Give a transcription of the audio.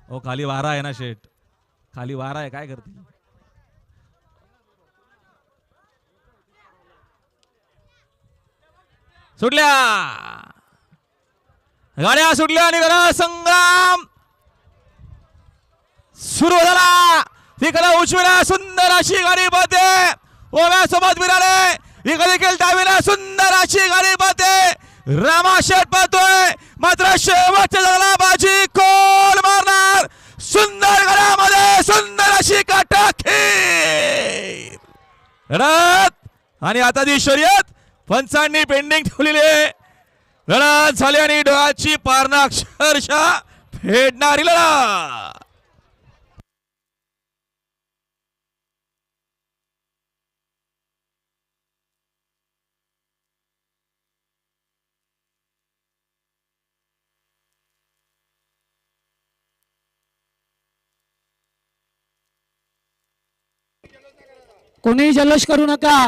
ओ खाली वारा आहे ना शेठ, खाली वारा आहे, काय करते? सुटल्या गाड्या सुटल्या आणि घरा संग्राम सुरू झाला. तिकडे उजवीला सुंदर अशी गाडी पळते, ओव्या सोबत विराले इकडे देखील डावीला सुंदर अशी गाडी पळते. रामा शेठ पळतोय, मात्र शेवटच्या झाला बाजी कोल मारणार. सुंदर गडामध्ये सुंदर अशी काटाखीर लढत आणि आता ती शर्यत पंचांनी पेंडिंग ठेवलेली आहे. लढत झाली आणि डोळ्याची पारणं अक्षरशः फेडणारी लढत. कोणी जल्लोष करू नका.